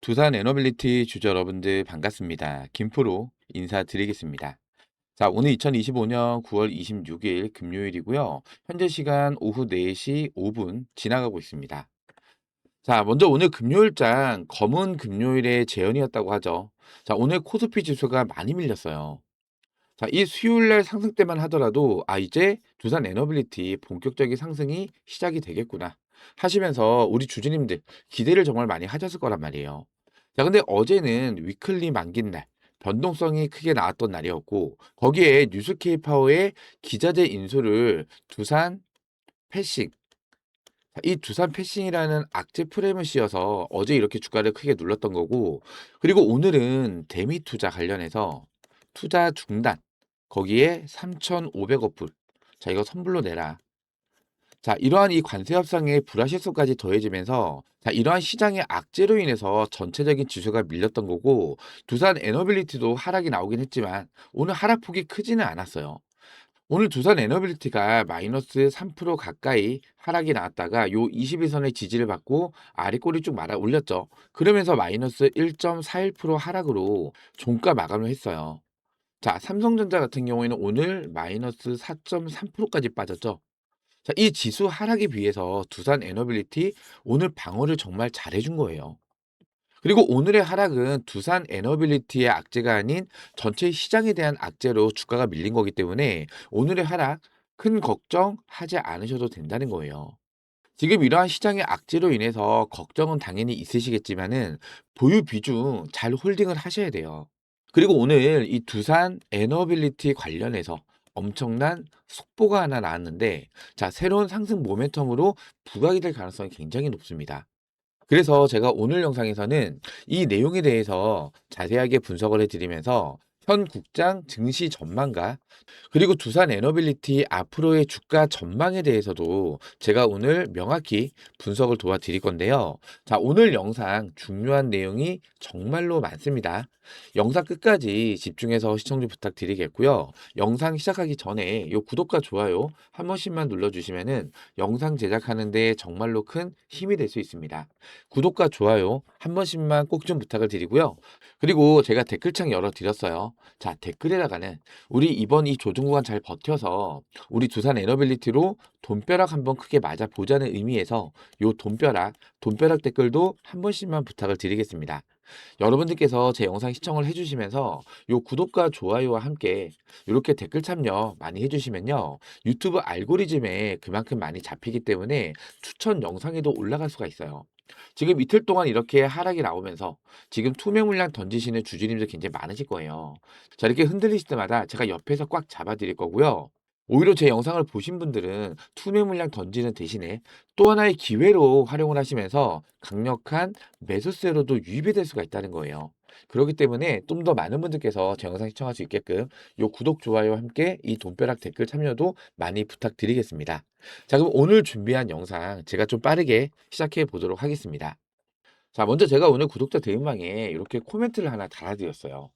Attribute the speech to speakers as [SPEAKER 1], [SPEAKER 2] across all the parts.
[SPEAKER 1] 두산 에너빌리티 주주 여러분들 반갑습니다. 김프로 인사드리겠습니다. 자, 오늘 2025년 9월 26일 금요일이고요. 현재 시간 오후 4시 5분 지나가고 있습니다. 자, 먼저 오늘 금요일장 검은 금요일의 재현이었다고 하죠. 자, 오늘 코스피 지수가 많이 밀렸어요. 자, 이 수요일 날 상승 때만 하더라도 이제 두산 에너빌리티 본격적인 상승이 시작이 되겠구나 하시면서 우리 주주님들 기대를 정말 많이 하셨을 거란 말이에요. 자, 근데 어제는 위클리 만긴 날, 변동성이 크게 나왔던 날이었고 거기에 뉴스케이 파워의 기자재 인수를 두산 패싱, 이 두산 패싱이라는 악재 프레임을 씌워서 어제 이렇게 주가를 크게 눌렀던 거고, 그리고 오늘은 대미 투자 관련해서 투자 중단, 거기에 3,500억 불. 자, 이거 선불로 내라. 자, 이러한 이 관세 협상의 불확실성까지 더해지면서 자, 이러한 시장의 악재로 인해서 전체적인 지수가 밀렸던 거고, 두산 에너빌리티도 하락이 나오긴 했지만 오늘 하락폭이 크지는 않았어요. 오늘 두산 에너빌리티가 마이너스 3% 가까이 하락이 나왔다가 요 21선의 지지를 받고 아래 꼬리 쭉 말아 올렸죠. 그러면서 마이너스 1.41% 하락으로 종가 마감을 했어요. 자, 삼성전자 같은 경우에는 오늘 마이너스 4.3%까지 빠졌죠. 자, 이 지수 하락에 비해서 두산 에너빌리티 오늘 방어를 정말 잘해준 거예요. 그리고 오늘의 하락은 두산 에너빌리티의 악재가 아닌 전체 시장에 대한 악재로 주가가 밀린 거기 때문에 오늘의 하락 큰 걱정하지 않으셔도 된다는 거예요. 지금 이러한 시장의 악재로 인해서 걱정은 당연히 있으시겠지만은 보유 비중 잘 홀딩을 하셔야 돼요. 그리고 오늘 이 두산 에너빌리티 관련해서 엄청난 속보가 하나 나왔는데, 자, 새로운 상승 모멘텀으로 부각이 될 가능성이 굉장히 높습니다. 그래서 제가 오늘 영상에서는 이 내용에 대해서 자세하게 분석을 해드리면서 현 국장 증시 전망과 그리고 두산 에너빌리티 앞으로의 주가 전망에 대해서도 제가 오늘 명확히 분석을 도와드릴 건데요. 자, 오늘 영상 중요한 내용이 정말로 많습니다. 영상 끝까지 집중해서 시청 좀 부탁드리겠고요. 영상 시작하기 전에 요 구독과 좋아요 한 번씩만 눌러주시면은 영상 제작하는 데 정말로 큰 힘이 될 수 있습니다. 구독과 좋아요 한 번씩만 꼭 좀 부탁을 드리고요. 그리고 제가 댓글창 열어드렸어요. 자, 댓글에다가는 우리 이번 이 조정 구간 잘 버텨서 우리 두산 에너빌리티로 돈벼락 한번 크게 맞아 보자는 의미에서 요 돈벼락 댓글도 한 번씩만 부탁을 드리겠습니다. 여러분들께서 제 영상 시청을 해주시면서 요 구독과 좋아요와 함께 이렇게 댓글 참여 많이 해주시면요, 유튜브 알고리즘에 그만큼 많이 잡히기 때문에 추천 영상에도 올라갈 수가 있어요. 지금 이틀 동안 이렇게 하락이 나오면서 지금 투명 물량 던지시는 주주님들 굉장히 많으실 거예요. 자, 이렇게 흔들리실 때마다 제가 옆에서 꽉 잡아 드릴 거고요. 오히려 제 영상을 보신 분들은 투명 물량 던지는 대신에 또 하나의 기회로 활용을 하시면서 강력한 매수세로도 유입이 될 수가 있다는 거예요. 그렇기 때문에 좀 더 많은 분들께서 제 영상 시청할 수 있게끔 요 구독, 좋아요와 함께 이 돈벼락 댓글 참여도 많이 부탁드리겠습니다. 자, 그럼 오늘 준비한 영상 제가 좀 빠르게 시작해 보도록 하겠습니다. 자, 먼저 제가 오늘 구독자 대응방에 이렇게 코멘트를 하나 달아드렸어요.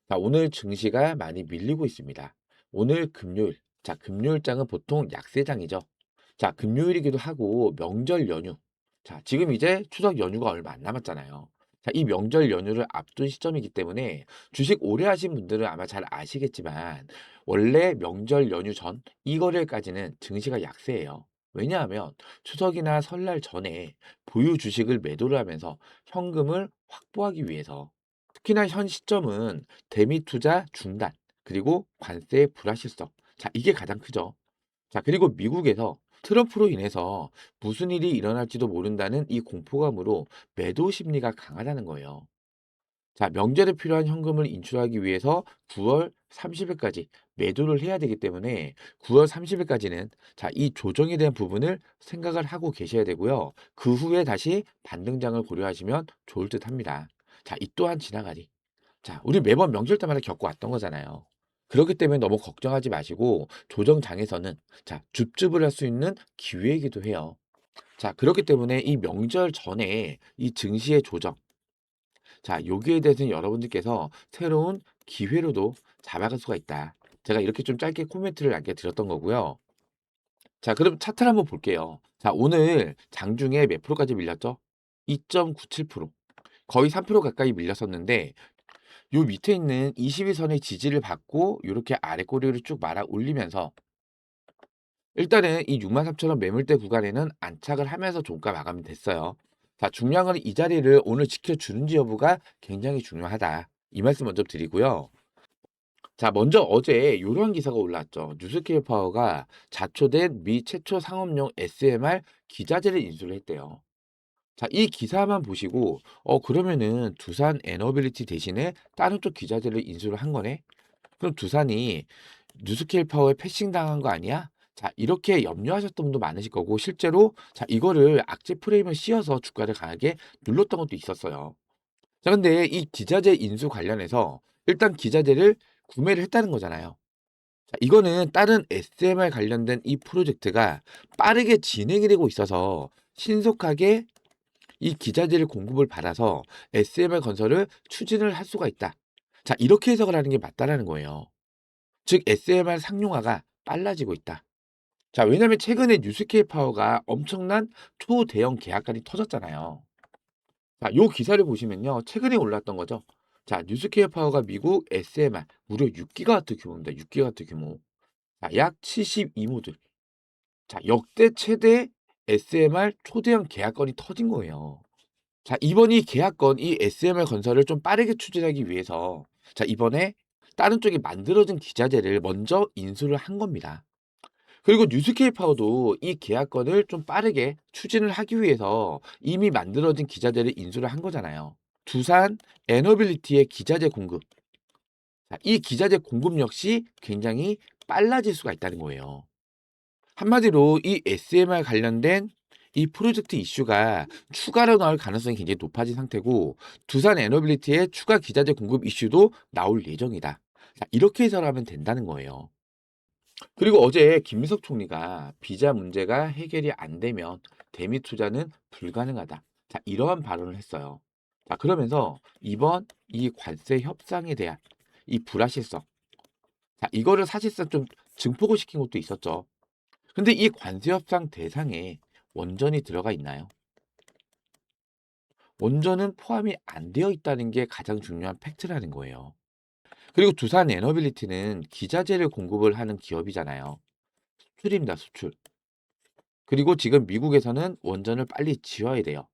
[SPEAKER 1] 자, 오늘 증시가 많이 밀리고 있습니다. 오늘 금요일. 자, 금요일장은 보통 약세장이죠. 자, 금요일이기도 하고 명절 연휴. 자, 지금 이제 추석 연휴가 얼마 안 남았잖아요. 자, 이 명절 연휴를 앞둔 시점이기 때문에 주식 오래 하신 분들은 아마 잘 아시겠지만 원래 명절 연휴 전 2거래일까지는 증시가 약세예요. 왜냐하면 추석이나 설날 전에 보유 주식을 매도를 하면서 현금을 확보하기 위해서, 특히나 현 시점은 대미 투자 중단, 그리고 관세 불확실성. 자, 이게 가장 크죠. 자, 그리고 미국에서 트럼프로 인해서 무슨 일이 일어날지도 모른다는 이 공포감으로 매도 심리가 강하다는 거예요. 자, 명절에 필요한 현금을 인출하기 위해서 9월 30일까지 매도를 해야 되기 때문에 9월 30일까지는 자, 이 조정에 대한 부분을 생각을 하고 계셔야 되고요. 그 후에 다시 반등장을 고려하시면 좋을 듯 합니다. 자, 이 또한 지나가리. 자, 우리 매번 명절 때마다 겪어왔던 거잖아요. 그렇기 때문에 너무 걱정하지 마시고 조정장에서는 자, 줍줍을 할 수 있는 기회이기도 해요. 자, 그렇기 때문에 이 명절 전에 이 증시의 조정, 자, 여기에 대해서는 여러분들께서 새로운 기회로도 잡아갈 수가 있다. 제가 이렇게 좀 짧게 코멘트를 남겨드렸던 거고요. 자, 그럼 차트를 한번 볼게요. 자, 오늘 장중에 몇 프로까지 밀렸죠? 2.97%. 거의 3% 가까이 밀렸었는데 요 밑에 있는 21선의 지지를 받고 요렇게 아래 꼬리를 쭉 말아 올리면서 일단은 이 63,000원 매물대 구간에는 안착을 하면서 종가 마감이 됐어요. 자, 중요한 건 이 자리를 오늘 지켜주는지 여부가 굉장히 중요하다. 이 말씀 먼저 드리고요. 자, 먼저 어제 요런 기사가 올라왔죠. 뉴스케어 파워가 자초된 미 최초 상업용 SMR 기자재를 인수를 했대요. 자, 이 기사만 보시고 그러면은 두산 에너빌리티 대신에 다른 쪽 기자재를 인수를 한 거네? 그럼 두산이 뉴스케일 파워에 패싱 당한 거 아니야? 자, 이렇게 염려하셨던 분도 많으실 거고 실제로 자, 이거를 악재 프레임을 씌워서 주가를 강하게 눌렀던 것도 있었어요. 자, 근데 이 기자재 인수 관련해서 일단 기자재를 구매를 했다는 거잖아요. 자, 이거는 다른 SMR 관련된 이 프로젝트가 빠르게 진행이 되고 있어서 신속하게 이 기자재를 공급을 받아서 SMR 건설을 추진을 할 수가 있다. 자, 이렇게 해석을 하는 게 맞다라는 거예요. 즉 SMR 상용화가 빨라지고 있다. 자, 왜냐면 최근에 뉴스케이 파워가 엄청난 초대형 계약까지 터졌잖아요. 자, 요 기사를 보시면요. 최근에 올랐던 거죠. 자, 뉴스케이 파워가 미국 SMR 무려 6기가와트 규모입니다. 6기가와트 규모. 자, 약 72모듈. 자, 역대 최대 SMR 초대형 계약건이 터진 거예요. 자, 이번 이 계약건 이 SMR 건설을 좀 빠르게 추진하기 위해서 자, 이번에 다른 쪽에 만들어진 기자재를 먼저 인수를 한 겁니다. 그리고 뉴스케이 파워도 이 계약건을 좀 빠르게 추진을 하기 위해서 이미 만들어진 기자재를 인수를 한 거잖아요. 두산 에너빌리티의 기자재 공급. 자, 이 기자재 공급 역시 굉장히 빨라질 수가 있다는 거예요. 한마디로 이 SMR 관련된 이 프로젝트 이슈가 추가로 나올 가능성이 굉장히 높아진 상태고 두산 에너빌리티의 추가 기자재 공급 이슈도 나올 예정이다. 자, 이렇게 해석하면 된다는 거예요. 그리고 어제 김민석 총리가 비자 문제가 해결이 안 되면 대미 투자는 불가능하다. 자, 이러한 발언을 했어요. 자, 그러면서 이번 이 관세 협상에 대한 이 불확실성. 자, 이거를 사실상 좀 증폭을 시킨 것도 있었죠. 근데 이 관세 협상 대상에 원전이 들어가 있나요? 원전은 포함이 안 되어 있다는 게 가장 중요한 팩트라는 거예요. 그리고 두산 에너빌리티는 기자재를 공급을 하는 기업이잖아요. 수출입니다, 수출. 그리고 지금 미국에서는 원전을 빨리 지어야 돼요.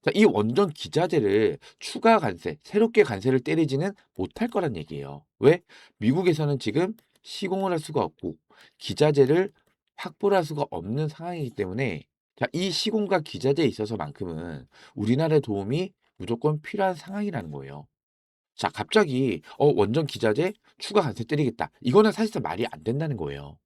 [SPEAKER 1] 자, 이 원전 기자재를 추가 관세, 새롭게 관세를 때리지는 못할 거란 얘기예요. 왜? 미국에서는 지금 시공을 할 수가 없고 기자재를 확보를 할 수가 없는 상황이기 때문에 자, 이 시공과 기자재에 있어서만큼은 우리나라의 도움이 무조건 필요한 상황이라는 거예요. 자, 갑자기 원전 기자재 추가 관세 때리겠다. 이거는 사실상 말이 안 된다는 거예요.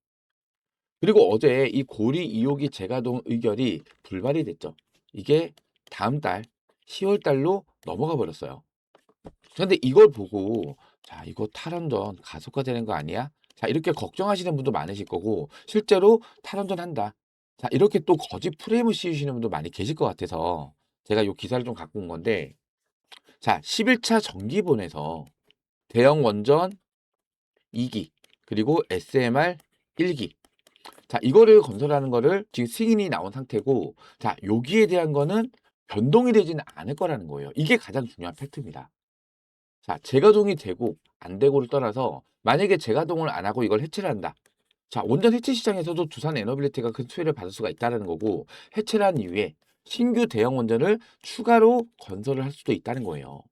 [SPEAKER 1] 그리고 어제 이 고리 2호기 재가동 의결이 불발이 됐죠. 이게 다음 달 10월 달로 넘어가 버렸어요. 그런데 이걸 보고 자, 이거 탈원전 가속화되는 거 아니야? 자, 이렇게 걱정하시는 분도 많으실 거고 실제로 탈원전 한다. 자, 이렇게 또 거짓 프레임을 씌우시는 분도 많이 계실 것 같아서 제가 이 기사를 좀 갖고 온 건데 자, 11차 정기본에서 대형 원전 2기 그리고 SMR 1기 자, 이거를 건설하는 거를 지금 승인이 나온 상태고, 자, 여기에 대한 거는 변동이 되지는 않을 거라는 거예요. 이게 가장 중요한 팩트입니다. 자, 재가동이 되고 안 되고를 떠나서 만약에 재가동을 안 하고 이걸 해체를 한다. 자, 원전 해체 시장에서도 두산 에너빌리티가 큰 수혜를 받을 수가 있다는 거고, 해체를 한 이후에 신규 대형 원전을 추가로 건설을 할 수도 있다는 거예요.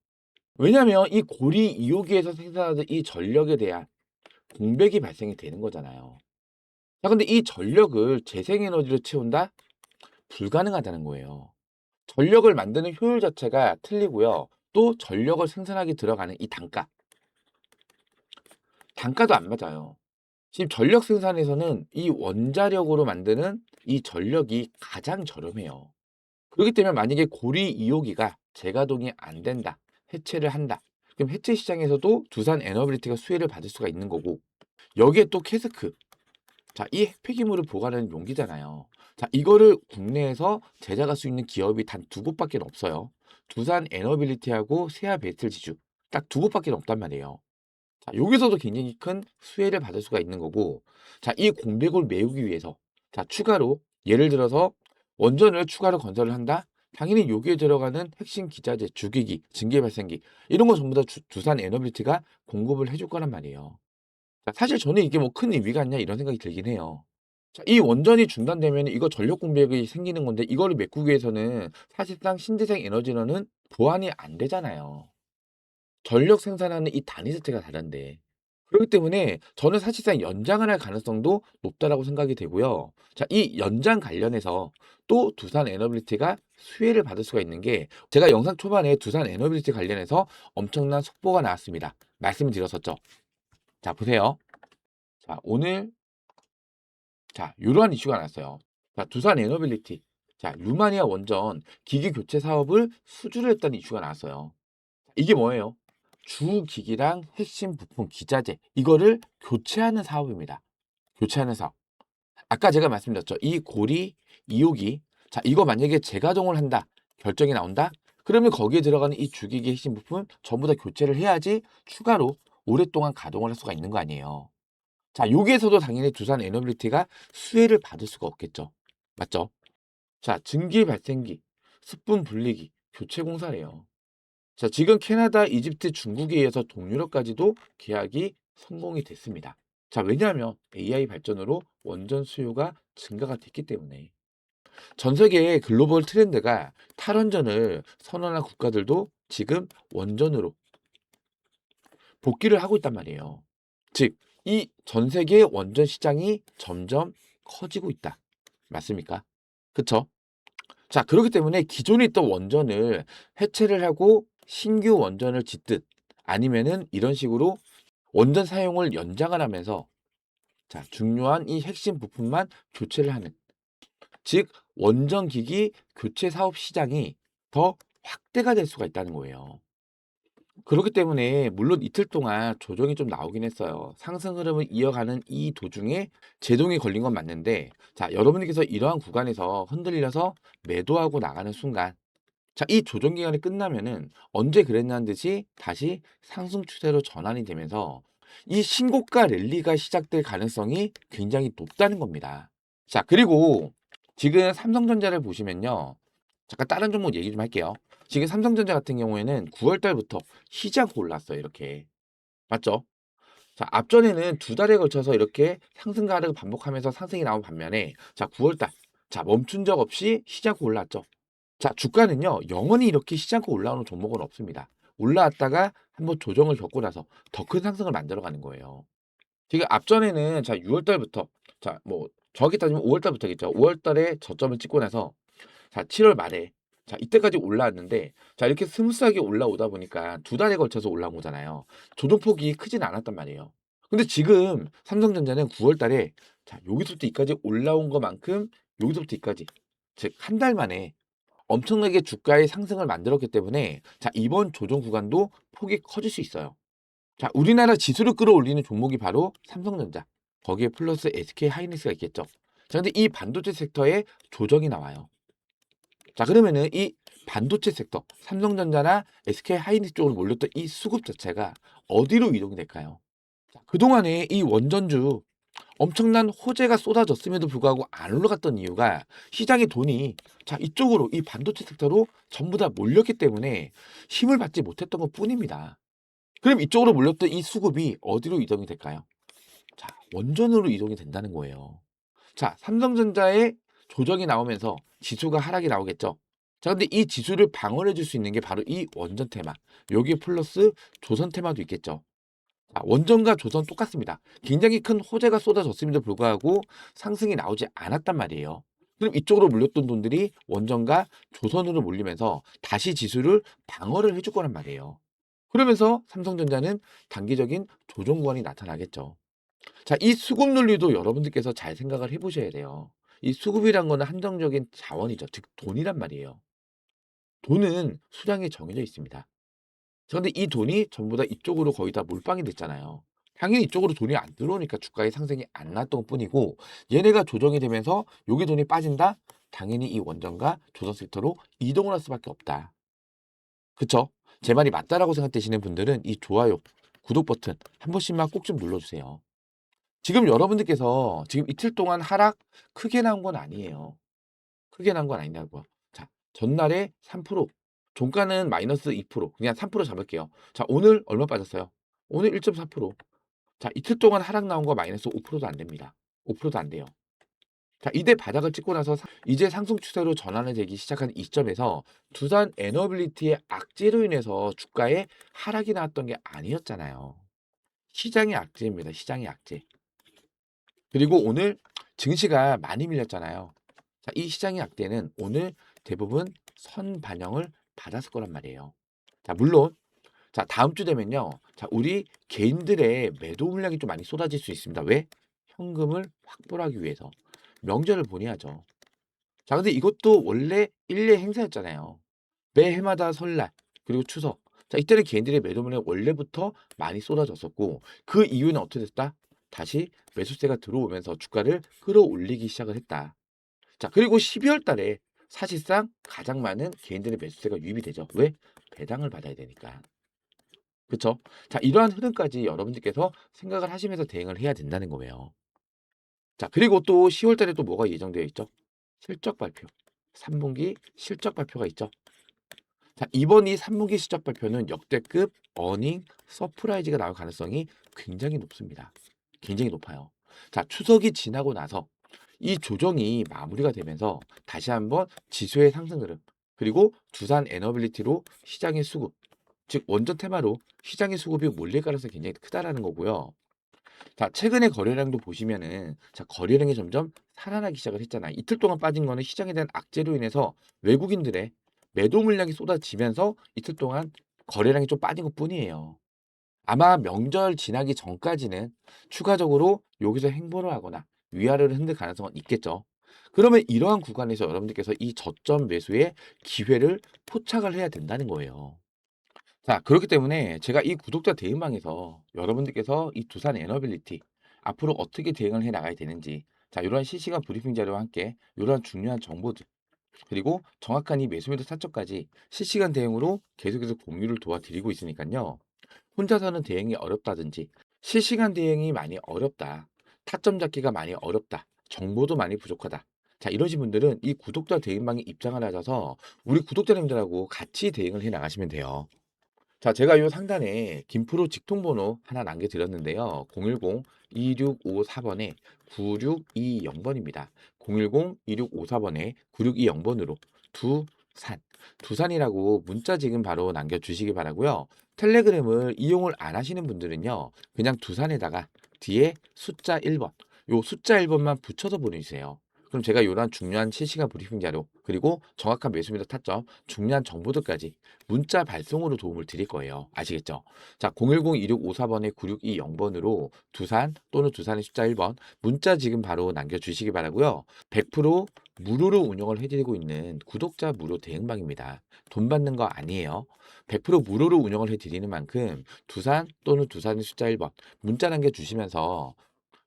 [SPEAKER 1] 왜냐하면 이 고리 2호기에서 생산하는 이 전력에 대한 공백이 발생이 되는 거잖아요. 자, 근데 이 전력을 재생에너지로 채운다? 불가능하다는 거예요. 전력을 만드는 효율 자체가 틀리고요. 또 전력을 생산하기 들어가는 이 단가. 단가도 안 맞아요. 지금 전력 생산에서는 이 원자력으로 만드는 이 전력이 가장 저렴해요. 그렇기 때문에 만약에 고리 2호기가 재가동이 안 된다. 해체를 한다. 그럼 해체 시장에서도 두산 에너빌리티가 수혜를 받을 수가 있는 거고 여기에 또 캐스크. 자, 이 핵폐기물을 보관하는 용기잖아요. 자, 이거를 국내에서 제작할 수 있는 기업이 단 두 곳밖에 없어요. 두산 에너빌리티하고 세아 베틀지주 딱 두 곳밖에 없단 말이에요. 자, 여기서도 굉장히 큰 수혜를 받을 수가 있는 거고, 자, 이 공백을 메우기 위해서 자, 추가로 예를 들어서 원전을 추가로 건설을 한다. 당연히 여기에 들어가는 핵심 기자재, 주기기, 증기 발생기 이런 거 전부 다 두산 에너빌리티가 공급을 해줄 거란 말이에요. 자, 사실 저는 이게 뭐 큰 의미가 있냐 이런 생각이 들긴 해요. 자, 이 원전이 중단되면 이거 전력 공백이 생기는 건데 이거를 메꾸기 위해서는 사실상 신재생 에너지로는 보완이 안 되잖아요. 전력 생산하는 이 단위 자체가 다른데. 그렇기 때문에 저는 사실상 연장을 할 가능성도 높다라고 생각이 되고요. 자, 이 연장 관련해서 또 두산 에너빌리티가 수혜를 받을 수가 있는 게 제가 영상 초반에 두산 에너빌리티 관련해서 엄청난 속보가 나왔습니다. 말씀을 드렸었죠. 자, 보세요. 자, 오늘 자, 요러한 이슈가 나왔어요. 자, 두산 에너빌리티. 자, 루마니아 원전 기기 교체 사업을 수주를 했다는 이슈가 나왔어요. 이게 뭐예요? 주 기기랑 핵심 부품 기자재 이거를 교체하는 사업입니다. 교체하는 사업. 아까 제가 말씀드렸죠. 이 고리, 이호기. 자, 이거 만약에 재가동을 한다. 결정이 나온다. 그러면 거기에 들어가는 이 주기기 핵심 부품 전부 다 교체를 해야지 추가로 오랫동안 가동을 할 수가 있는 거 아니에요. 자, 여기에서도 당연히 두산 에너빌리티가 수혜를 받을 수가 없겠죠. 맞죠? 자, 증기 발생기, 스분 분리기, 교체 공사래요. 자, 지금 캐나다, 이집트, 중국에 이어서 동유럽까지도 계약이 성공이 됐습니다. 자, 왜냐하면 AI 발전으로 원전 수요가 증가가 됐기 때문에 전 세계의 글로벌 트렌드가 탈원전을 선언한 국가들도 지금 원전으로 복귀를 하고 있단 말이에요. 즉, 이 전 세계 원전 시장이 점점 커지고 있다. 맞습니까? 그쵸? 자, 그렇기 때문에 기존에 있던 원전을 해체를 하고 신규 원전을 짓듯 아니면은 이런 식으로 원전 사용을 연장을 하면서 자, 중요한 이 핵심 부품만 교체를 하는 즉 원전 기기 교체 사업 시장이 더 확대가 될 수가 있다는 거예요. 그렇기 때문에 물론 이틀 동안 조정이 좀 나오긴 했어요. 상승 흐름을 이어가는 이 도중에 제동이 걸린 건 맞는데 자, 여러분들께서 이러한 구간에서 흔들려서 매도하고 나가는 순간 자, 이 조정 기간이 끝나면은 언제 그랬냐는 듯이 다시 상승 추세로 전환이 되면서 이 신고가 랠리가 시작될 가능성이 굉장히 높다는 겁니다. 자, 그리고 지금 삼성전자를 보시면요. 잠깐 다른 종목 얘기 좀 할게요. 지금 삼성전자 같은 경우에는 9월 달부터 쉬지 않고 올랐어요. 이렇게. 맞죠? 자, 앞전에는 두 달에 걸쳐서 이렇게 상승 하락을 반복하면서 상승이 나온 반면에 자, 9월 달. 자, 멈춘 적 없이 쉬지 않고 올랐죠. 자, 주가는요, 영원히 이렇게 쉬지 않고 올라오는 종목은 없습니다. 올라왔다가 한번 조정을 겪고 나서 더 큰 상승을 만들어가는 거예요. 지금 앞전에는 자, 6월 달부터 자, 뭐 정확히 따지면 5월 달부터겠죠. 5월 달에 저점을 찍고 나서 자, 7월 말에 자, 이때까지 올라왔는데 자, 이렇게 스무스하게 올라오다 보니까 두 달에 걸쳐서 올라온 거잖아요. 조정폭이 크진 않았단 말이에요. 근데 지금 삼성전자는 9월 달에 자, 여기서부터 여기까지 올라온 것만큼 여기서부터 여기까지 즉 한 달 만에 엄청나게 주가의 상승을 만들었기 때문에 자, 이번 조정 구간도 폭이 커질 수 있어요. 자, 우리나라 지수를 끌어올리는 종목이 바로 삼성전자. 거기에 플러스 SK 하이닉스가 있겠죠. 자, 근데 이 반도체 섹터에 조정이 나와요. 자, 그러면은 이 반도체 섹터, 삼성전자나 SK 하이닉스 쪽으로 몰렸던 이 수급 자체가 어디로 이동이 될까요? 자, 그동안에 이 원전주 엄청난 호재가 쏟아졌음에도 불구하고 안 올라갔던 이유가 시장의 돈이 자, 이쪽으로 이 반도체 섹터로 전부 다 몰렸기 때문에 힘을 받지 못했던 것 뿐입니다. 그럼 이쪽으로 몰렸던 이 수급이 어디로 이동이 될까요? 자, 원전으로 이동이 된다는 거예요. 자, 삼성전자의 조정이 나오면서 지수가 하락이 나오겠죠. 자, 근데 이 지수를 방어해 줄 수 있는 게 바로 이 원전 테마. 여기에 플러스 조선 테마도 있겠죠. 자, 원전과 조선 똑같습니다. 굉장히 큰 호재가 쏟아졌음에도 불구하고 상승이 나오지 않았단 말이에요. 그럼 이쪽으로 몰렸던 돈들이 원전과 조선으로 몰리면서 다시 지수를 방어를 해줄 거란 말이에요. 그러면서 삼성전자는 단기적인 조정 구간이 나타나겠죠. 자, 이 수급 논리도 여러분들께서 잘 생각을 해보셔야 돼요. 이 수급이란 거는 한정적인 자원이죠. 즉 돈이란 말이에요. 돈은 수량이 정해져 있습니다. 그런데 이 돈이 전부 다 이쪽으로 거의 다 몰빵이 됐잖아요. 당연히 이쪽으로 돈이 안 들어오니까 주가의 상승이 안 났던 뿐이고 얘네가 조정이 되면서 여기 돈이 빠진다? 당연히 이 원전과 조선 섹터로 이동을 할 수밖에 없다. 그쵸? 제 말이 맞다라고 생각되시는 분들은 이 좋아요, 구독 버튼 한 번씩만 꼭 좀 눌러주세요. 지금 여러분들께서 지금 이틀 동안 하락 크게 나온 건 아니에요. 크게 나온 건 아니라고요. 자, 전날에 3%, 종가는 마이너스 2%, 그냥 3% 잡을게요. 자, 오늘 얼마 빠졌어요? 오늘 1.4%. 자, 이틀 동안 하락 나온 거 마이너스 5%도 안 됩니다. 5%도 안 돼요. 자, 이때 바닥을 찍고 나서 이제 상승 추세로 전환이 되기 시작한 이 점에서 두산 에너빌리티의 악재로 인해서 주가에 하락이 나왔던 게 아니었잖아요. 시장의 악재입니다. 시장의 악재. 그리고 오늘 증시가 많이 밀렸잖아요. 자, 이 시장의 악재는 오늘 대부분 선 반영을 받았을 거란 말이에요. 자, 물론 자, 다음 주 되면요. 자, 우리 개인들의 매도 물량이 좀 많이 쏟아질 수 있습니다. 왜? 현금을 확보를 하기 위해서. 명절을 보내야죠. 자, 근데 이것도 원래 일례 행사였잖아요. 매 해마다 설날, 그리고 추석. 자, 이때는 개인들의 매도 물량이 원래부터 많이 쏟아졌었고, 그 이유는 어떻게 됐다? 다시 매수세가 들어오면서 주가를 끌어올리기 시작을 했다. 자, 그리고 12월 달에 사실상 가장 많은 개인들의 매수세가 유입이 되죠. 왜? 배당을 받아야 되니까. 그쵸? 자, 이러한 흐름까지 여러분들께서 생각을 하시면서 대응을 해야 된다는 거예요. 자, 그리고 또 10월 달에 또 뭐가 예정되어 있죠? 실적 발표. 3분기 실적 발표가 있죠. 자, 이번 이 3분기 실적 발표는 역대급 어닝 서프라이즈가 나올 가능성이 굉장히 높습니다. 굉장히 높아요. 자, 추석이 지나고 나서 이 조정이 마무리가 되면서 다시 한번 지수의 상승 흐름, 그리고 두산 에너빌리티로 시장의 수급, 즉 원전 테마로 시장의 수급이 몰릴 가능성이 굉장히 크다라는 거고요. 자, 최근의 거래량도 보시면은 자, 거래량이 점점 살아나기 시작을 했잖아요. 이틀 동안 빠진 거는 시장에 대한 악재로 인해서 외국인들의 매도 물량이 쏟아지면서 이틀 동안 거래량이 좀 빠진 것뿐이에요. 아마 명절 지나기 전까지는 추가적으로 여기서 행보를 하거나 위아래를 흔들 가능성은 있겠죠. 그러면 이러한 구간에서 여러분들께서 이 저점 매수의 기회를 포착을 해야 된다는 거예요. 자, 그렇기 때문에 제가 이 구독자 대응방에서 여러분들께서 이 두산 에너빌리티 앞으로 어떻게 대응을 해 나가야 되는지, 자, 이러한 실시간 브리핑 자료와 함께 이러한 중요한 정보들, 그리고 정확한 이 매수매도 타점까지 실시간 대응으로 계속해서 공유를 도와드리고 있으니까요. 혼자서는 대응이 어렵다든지 실시간 대응이 많이 어렵다, 타점 잡기가 많이 어렵다, 정보도 많이 부족하다. 자, 이러신 분들은 이 구독자 대응방에 입장을 하셔서 우리 구독자님들하고 같이 대응을 해 나가시면 돼요. 자, 제가 요 상단에 김프로 직통번호 하나 남겨드렸는데요. 010-2654번에 9620번입니다. 010-2654번에 9620번으로 두산, 두산이라고 문자 지금 바로 남겨주시기 바라고요. 텔레그램을 이용을 안 하시는 분들은요. 그냥 두산에다가 뒤에 숫자 1번, 요 숫자 1번만 붙여서 보내주세요. 그럼 제가 요런 중요한 실시간 브리핑 자료, 그리고 정확한 매수매도 타점, 중요한 정보들까지 문자 발송으로 도움을 드릴 거예요. 아시겠죠? 자, 010-2654번에 9620번으로 두산 또는 두산의 숫자 1번 문자 지금 바로 남겨주시기 바라고요. 100% 무료로 운영을 해드리고 있는 구독자 무료 대응방입니다. 돈 받는 거 아니에요. 100% 무료로 운영을 해드리는 만큼 두산 또는 두산의 숫자 1번 문자 남겨주시면서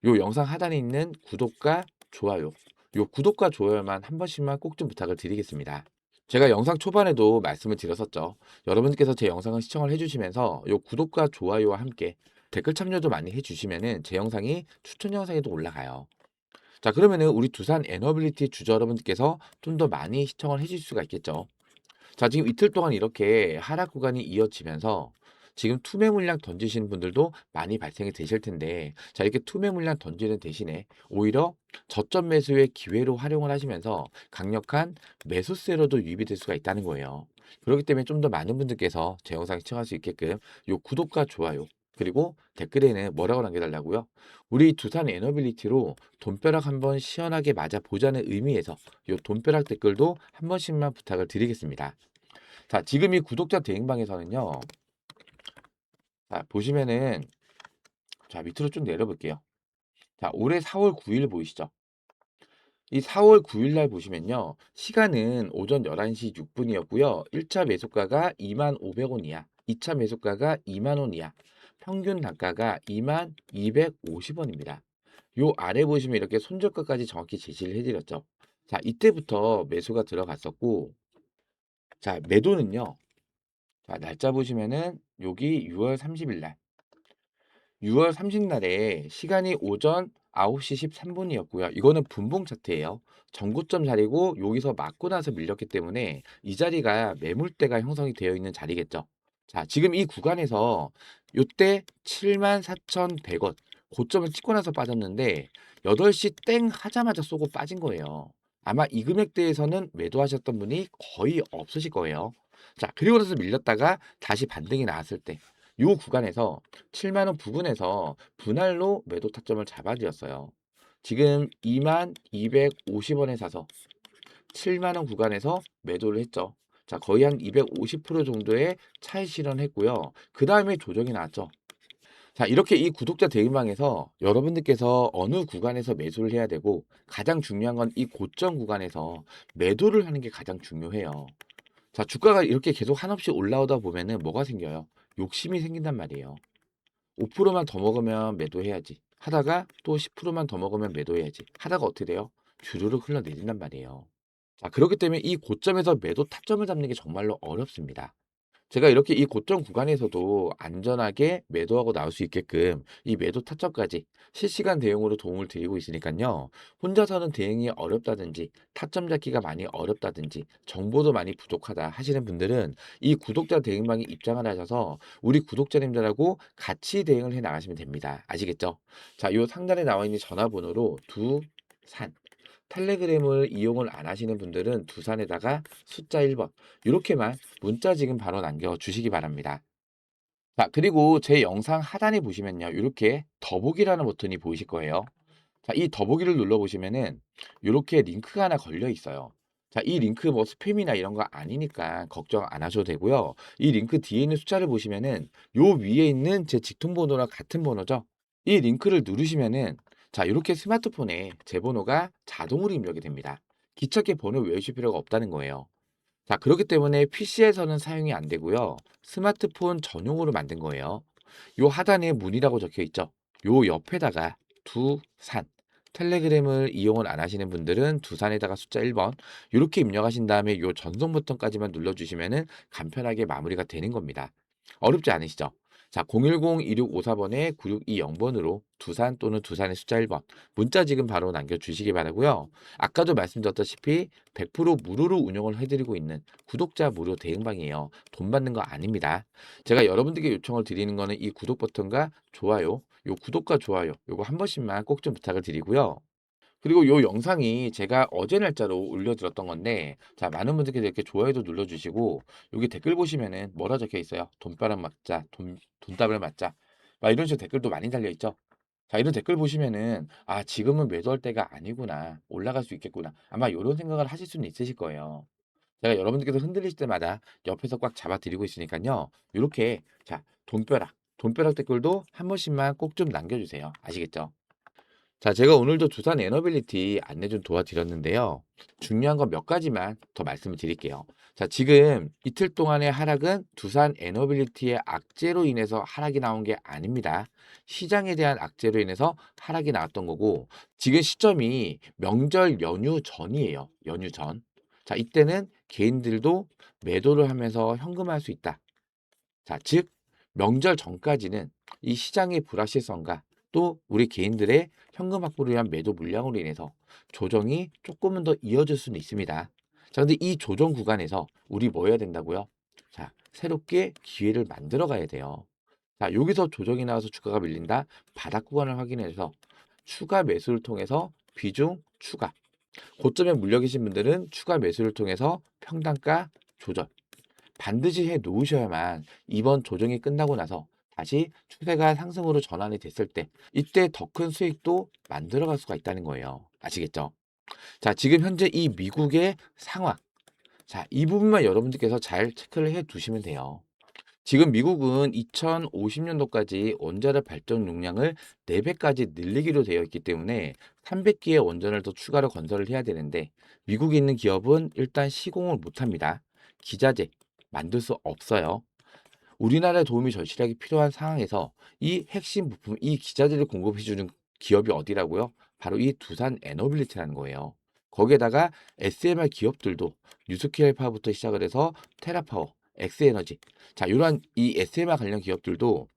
[SPEAKER 1] 요 영상 하단에 있는 구독과 좋아요, 요 구독과 좋아요만 한 번씩만 꼭 좀 부탁을 드리겠습니다. 제가 영상 초반에도 말씀을 드렸었죠. 여러분께서 제 영상을 시청을 해주시면서 요 구독과 좋아요와 함께 댓글 참여도 많이 해주시면은 제 영상이 추천 영상에도 올라가요. 자, 그러면은 우리 두산 에너빌리티 주주 여러분들께서 좀 더 많이 시청을 해주실 수가 있겠죠. 자, 지금 이틀 동안 이렇게 하락 구간이 이어지면서 지금 투매 물량 던지시는 분들도 많이 발생이 되실 텐데, 자, 이렇게 투매 물량 던지는 대신에 오히려 저점 매수의 기회로 활용을 하시면서 강력한 매수세로도 유입이 될 수가 있다는 거예요. 그렇기 때문에 좀 더 많은 분들께서 제 영상 시청할 수 있게끔 요 구독과 좋아요, 그리고 댓글에는 뭐라고 남겨달라고요? 우리 두산 에너빌리티로 돈벼락 한번 시원하게 맞아 보자는 의미에서 요 돈벼락 댓글도 한 번씩만 부탁을 드리겠습니다. 자, 지금 이 구독자 대행방에서는요. 자, 보시면은 자, 밑으로 쭉 내려볼게요. 자, 올해 4월 9일 보이시죠? 이 4월 9일 날 보시면요. 시간은 오전 11시 6분이었고요. 1차 매수가가 25,000원 이하, 2차 매수가가 2만 원 이하, 평균 단가가 22,250원입니다. 요 아래 보시면 이렇게 손절가까지 정확히 제시를 해드렸죠. 자, 이때부터 매수가 들어갔었고, 자, 매도는요. 자, 날짜 보시면은 여기 6월 30일 날. 6월 30일 날에 시간이 오전 9시 13분이었고요. 이거는 분봉 차트예요. 전고점 자리고 여기서 맞고 나서 밀렸기 때문에 이 자리가 매물대가 형성이 되어 있는 자리겠죠. 자, 지금 이 구간에서 요때 74,100원 고점을 찍고 나서 빠졌는데 8시 땡 하자마자 쏘고 빠진 거예요. 아마 이 금액대에서는 매도하셨던 분이 거의 없으실 거예요. 자, 그리고 나서 밀렸다가 다시 반등이 나왔을 때 요 구간에서 7만 원 부근에서 분할로 매도 타점을 잡아드렸어요. 지금 2250원에 사서 7만 원 구간에서 매도를 했죠. 자, 거의 한 250% 정도의 차익 실현했고요. 그 다음에 조정이 나왔죠. 자, 이렇게 이 구독자 대응방에서 여러분들께서 어느 구간에서 매수를 해야 되고 가장 중요한 건 이 고점 구간에서 매도를 하는 게 가장 중요해요. 자, 주가가 이렇게 계속 한없이 올라오다 보면은 뭐가 생겨요? 욕심이 생긴단 말이에요. 5%만 더 먹으면 매도해야지. 하다가 또 10%만 더 먹으면 매도해야지. 하다가 어떻게 돼요? 주르륵 흘러내린단 말이에요. 자, 그렇기 때문에 이 고점에서 매도 타점을 잡는 게 정말로 어렵습니다. 제가 이렇게 이 고점 구간에서도 안전하게 매도하고 나올 수 있게끔 이 매도 타점까지 실시간 대응으로 도움을 드리고 있으니까요. 혼자서는 대응이 어렵다든지 타점 잡기가 많이 어렵다든지 정보도 많이 부족하다 하시는 분들은 이 구독자 대응방에 입장을 하셔서 우리 구독자님들하고 같이 대응을 해 나가시면 됩니다. 아시겠죠? 자, 요 상단에 나와 있는 전화번호로 두산 텔레그램을 이용을 안 하시는 분들은 두산에다가 숫자 1번 이렇게만 문자 지금 바로 남겨주시기 바랍니다. 자, 그리고 제 영상 하단에 보시면요. 이렇게 더보기라는 버튼이 보이실 거예요. 자, 이 더보기를 눌러보시면은 이렇게 링크가 하나 걸려 있어요. 자, 이 링크 뭐 스팸이나 이런 거 아니니까 걱정 안 하셔도 되고요. 이 링크 뒤에 있는 숫자를 보시면은 요 위에 있는 제 직통번호랑 같은 번호죠. 이 링크를 누르시면은 자, 이렇게 스마트폰에 제 번호가 자동으로 입력이 됩니다. 기차게 번호 외우실 필요가 없다는 거예요. 자, 그렇기 때문에 PC에서는 사용이 안 되고요. 스마트폰 전용으로 만든 거예요. 요 하단에 문이라고 적혀 있죠. 요 옆에다가 두산 텔레그램을 이용을 안 하시는 분들은 두산에다가 숫자 1번 이렇게 입력하신 다음에 요 전송 버튼까지만 눌러주시면은 간편하게 마무리가 되는 겁니다. 어렵지 않으시죠? 자, 010-2654번에 9620번으로 두산 또는 두산의 숫자 1번 문자 지금 바로 남겨주시기 바라고요. 아까도 말씀드렸다시피 100% 무료로 운영을 해드리고 있는 구독자 무료 대응방이에요. 돈 받는 거 아닙니다. 제가 여러분들께 요청을 드리는 거는 이 구독 버튼과 좋아요, 요 구독과 좋아요 요거 한 번씩만 꼭 좀 부탁을 드리고요. 그리고 요 영상이 제가 어제 날짜로 올려드렸던 건데 자, 많은 분들께서 이렇게 좋아요도 눌러주시고 여기 댓글 보시면은 뭐라 적혀 있어요? 돈바람 맞자, 돈다발 맞자 막 이런 식으로 댓글도 많이 달려있죠. 자, 이런 댓글 보시면은 아, 지금은 매도할 때가 아니구나, 올라갈 수 있겠구나, 아마 이런 생각을 하실 수는 있으실 거예요. 제가 여러분들께서 흔들리실 때마다 옆에서 꽉 잡아드리고 있으니까요. 요렇게 자, 돈벼락 댓글도 한 번씩만 꼭 좀 남겨주세요. 아시겠죠? 자, 제가 오늘도 두산 에너빌리티 안내 좀 도와드렸는데요. 중요한 건 몇 가지만 더 말씀을 드릴게요. 자, 지금 이틀 동안의 하락은 두산 에너빌리티의 악재로 인해서 하락이 나온 게 아닙니다. 시장에 대한 악재로 인해서 하락이 나왔던 거고, 지금 시점이 명절 연휴 전이에요. 연휴 전. 자, 이때는 개인들도 매도를 하면서 현금화할 수 있다. 자, 즉 명절 전까지는 이 시장의 불확실성과 또 우리 개인들의 현금 확보를 위한 매도 물량으로 인해서 조정이 조금은 더 이어질 수는 있습니다. 자, 근데 이 조정 구간에서 우리 뭐 해야 된다고요? 자, 새롭게 기회를 만들어 가야 돼요. 자, 여기서 조정이 나와서 주가가 밀린다. 바닥 구간을 확인해서 추가 매수를 통해서 비중 추가. 고점에 물려 계신 분들은 추가 매수를 통해서 평단가 조절. 반드시 해 놓으셔야만 이번 조정이 끝나고 나서 다시 추세가 상승으로 전환이 됐을 때 이때 더 큰 수익도 만들어갈 수가 있다는 거예요. 아시겠죠? 자, 지금 현재 이 미국의 상황. 자, 이 부분만 여러분들께서 잘 체크를 해 두시면 돼요. 지금 미국은 2050년도까지 원자력 발전 용량을 4배까지 늘리기로 되어 있기 때문에 300기의 원전을 더 추가로 건설을 해야 되는데 미국에 있는 기업은 일단 시공을 못 합니다. 기자재 만들 수 없어요. 우리나라의 도움이 절실하게 필요한 상황에서 이 핵심 부품, 이 기자재를 공급해 주는 기업이 어디라고요? 바로 이 두산 에너빌리티라는 거예요. 거기에다가 SMR 기업들도 뉴스케일 파워부터 시작을 해서 테라파워, 엑스에너지. 자, 이러한 이 SMR 관련 기업들도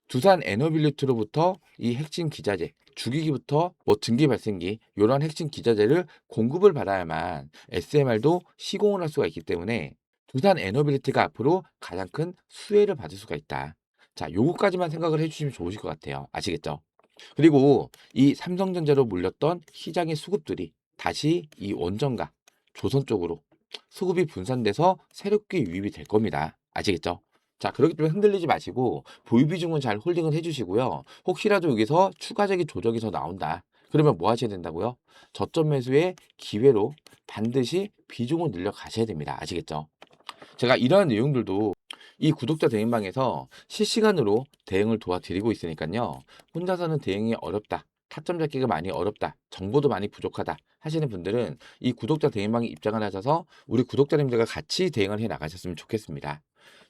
[SPEAKER 1] 두산 에너빌리티로부터 이 핵심 기자재, 주기기부터 뭐 등기 발생기 이런 핵심 기자재를 공급을 받아야만 SMR도 시공을 할 수가 있기 때문에 두산 에너빌리티가 앞으로 가장 큰 수혜를 받을 수가 있다. 자, 요거까지만 생각을 해주시면 좋으실 것 같아요. 아시겠죠? 그리고 이 삼성전자로 몰렸던 시장의 수급들이 다시 이 원전과 조선 쪽으로 수급이 분산돼서 새롭게 유입이 될 겁니다. 아시겠죠? 자, 그렇기 때문에 흔들리지 마시고 보유 비중은 잘 홀딩을 해주시고요. 혹시라도 여기서 추가적인 조정이 더 나온다. 그러면 뭐 하셔야 된다고요? 저점 매수의 기회로 반드시 비중을 늘려 가셔야 됩니다. 아시겠죠? 제가 이러한 내용들도 이 구독자 대행방에서 실시간으로 대응을 도와드리고 있으니까요. 혼자서는 대응이 어렵다. 타점 잡기가 많이 어렵다. 정보도 많이 부족하다. 하시는 분들은 이 구독자 대행방에 입장을 하셔서 우리 구독자님들과 같이 대응을 해 나가셨으면 좋겠습니다.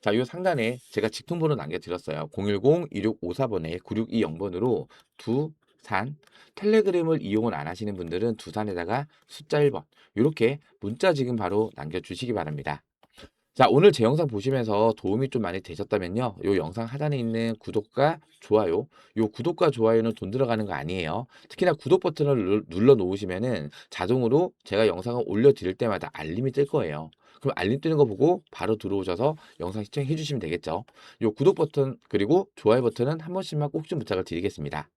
[SPEAKER 1] 자, 이 상단에 제가 직통번호 남겨드렸어요. 010-2654번에 9620번으로 두산 텔레그램을 이용을 안 하시는 분들은 두산에다가 숫자 1번 이렇게 문자 지금 바로 남겨주시기 바랍니다. 자, 오늘 제 영상 보시면서 도움이 좀 많이 되셨다면요. 요 영상 하단에 있는 구독과 좋아요. 요 구독과 좋아요는 돈 들어가는 거 아니에요. 특히나 구독 버튼을 눌러 놓으시면은 자동으로 제가 영상을 올려 드릴 때마다 알림이 뜰 거예요. 그럼 알림 뜨는 거 보고 바로 들어오셔서 영상 시청해 주시면 되겠죠. 요 구독 버튼 그리고 좋아요 버튼은 한 번씩만 꼭 좀 부탁을 드리겠습니다.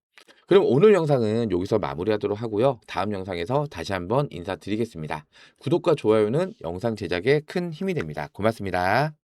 [SPEAKER 1] 그럼 오늘 영상은 여기서 마무리하도록 하고요. 다음 영상에서 다시 한번 인사드리겠습니다. 구독과 좋아요는 영상 제작에 큰 힘이 됩니다. 고맙습니다.